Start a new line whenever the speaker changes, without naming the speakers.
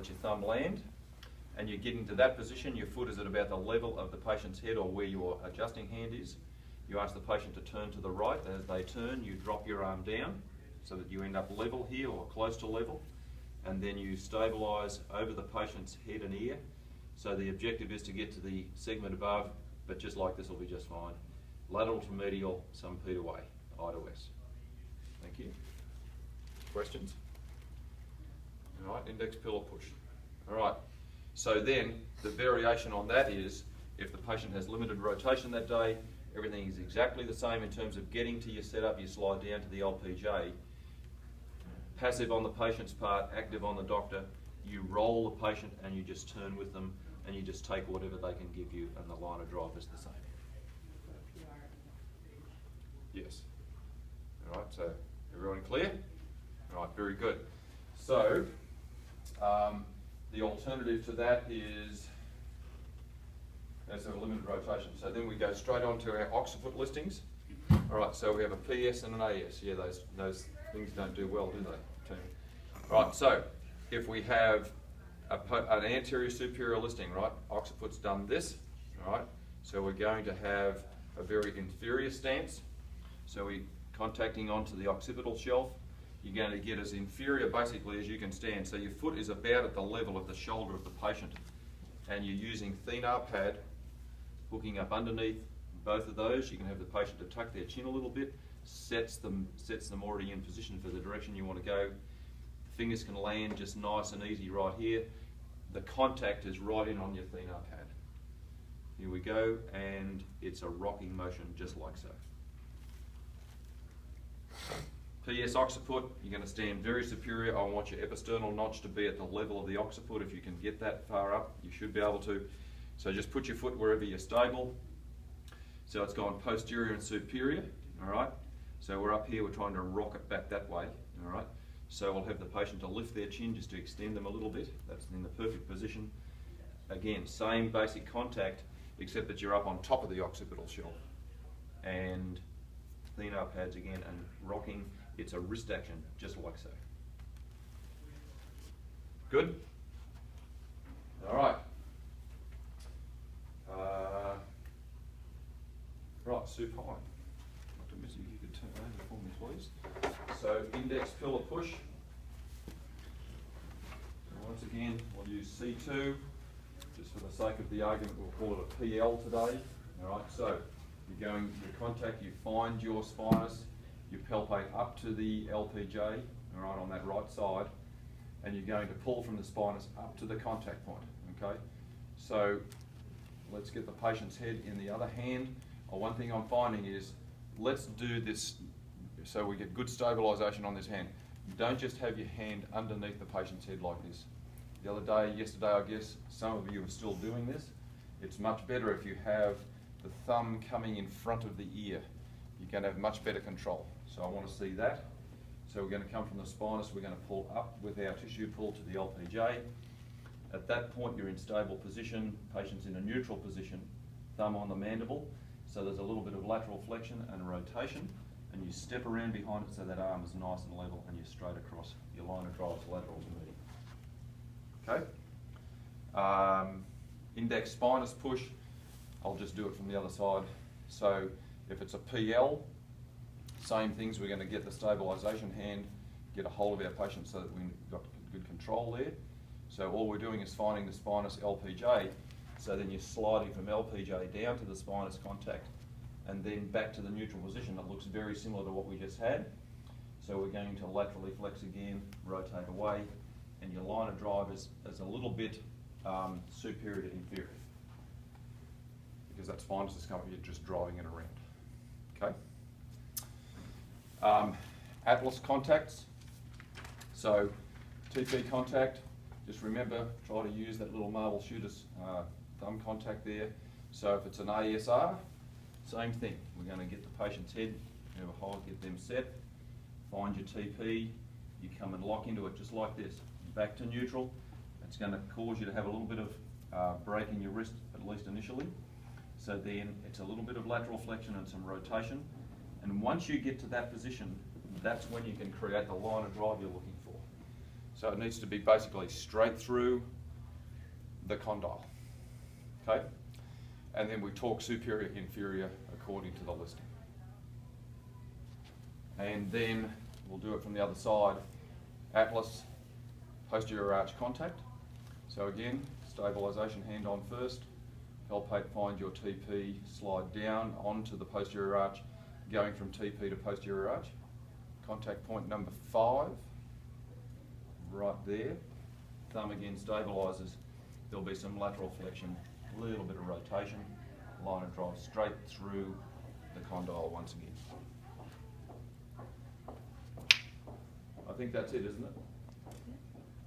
let your thumb land, and you get into that position. Your foot is at about the level of the patient's head or where your adjusting hand is. You ask the patient to turn to the right. As they turn, you drop your arm down so that you end up level here or close to level, and then you stabilise over the patient's head and ear. So the objective is to get to the segment above, but just like this will be just fine. Lateral to medial, some feet away, I to S. Thank you. Questions? All right, index pillar push. All right, so then the variation on that is if the patient has limited rotation that day, everything is exactly the same in terms of getting to your setup. You slide down to the LPJ. Passive on the patient's part, active on the doctor. You roll the patient and you just turn with them and you just take whatever they can give you, and the line of drive is the same. Yes. All right, so everyone clear? All right, very good. So the alternative to that is as a limited rotation. So then we go straight on to our occiput listings. All right, so we have a PS and an AS. Yeah, those things don't do well, do they, team? All right, so if we have an anterior superior listing, right, occiput's done this, all right, so we're going to have a very inferior stance. So we're contacting onto the occipital shelf. You're going to get as inferior basically as you can stand. So your foot is about at the level of the shoulder of the patient, and you're using thenar pad, hooking up underneath both of those. You can have the patient to tuck their chin a little bit, sets them already in position for the direction you want to go. Fingers can land just nice and easy right here. The contact is right in on your thenar pad. Here we go, and it's a rocking motion just like so. PS occiput, you're going to stand very superior. I want your episternal notch to be at the level of the occiput. If you can get that far up, you should be able to. So just put your foot wherever you're stable. So it's gone posterior and superior, all right? So we're up here, we're trying to rock it back that way, all right? So we'll have the patient to lift their chin just to extend them a little bit. That's in the perfect position. Again, same basic contact, except that you're up on top of the occipital shelf. And thenar pads again, and rocking. It's a wrist action, just like so. Good? All right. Right, supine. Dr. Missy, if you could turn over for me, please. So, index pillar push. So once again, we'll use C2. Just for the sake of the argument, we'll call it a PL today. All right, so you're going to contact, you find your spinous, you palpate up to the LPJ, all right, on that right side, and you're going to pull from the spinous up to the contact point, okay? So let's get the patient's head in the other hand. One thing I'm finding is, let's do this so we get good stabilisation on this hand. Don't just have your hand underneath the patient's head like this. The other day, yesterday I guess, some of you are still doing this. It's much better if you have the thumb coming in front of the ear. You're going to have much better control. So I want to see that. So we're going to come from the spinous, we're going to pull up with our tissue pull to the LPJ. At that point you're in stable position, patient's in a neutral position, thumb on the mandible. So there's a little bit of lateral flexion and rotation, and you step around behind it so that arm is nice and level and you're straight across. Your line of drive is lateral to medial. Okay? Index spinous push, I'll just do it from the other side. So if it's a PL, same things, we're going to get the stabilisation hand, get a hold of our patient so that we've got good control there. So all we're doing is finding the spinous LPJ, so then you're sliding from LPJ down to the spinous contact and then back to the neutral position. That looks very similar to what we just had. So we're going to laterally flex again, rotate away, and your line of drive is a little bit superior to inferior, because that spinous is coming, you're just driving it around. Okay? Atlas contacts. So TP contact, just remember, try to use that little marble shooter's thumb contact there. So if it's an ASR, same thing. We're going to get the patient's head, have a hold, get them set, find your TP, you come and lock into it just like this. Back to neutral. It's going to cause you to have a little bit of break in your wrist, at least initially. So then it's a little bit of lateral flexion and some rotation. And once you get to that position, that's when you can create the line of drive you're looking for. So it needs to be basically straight through the condyle, okay? And then we talk superior, inferior according to the listing. And then we'll do it from the other side. Atlas, posterior arch contact. So again, stabilisation hand on first. Palpate, find your TP, slide down onto the posterior arch, going from TP to posterior arch. Contact point number 5, right there. Thumb again stabilises. There'll be some lateral flexion, a little bit of rotation. Liner drive straight through the condyle once again. I think that's it, isn't it?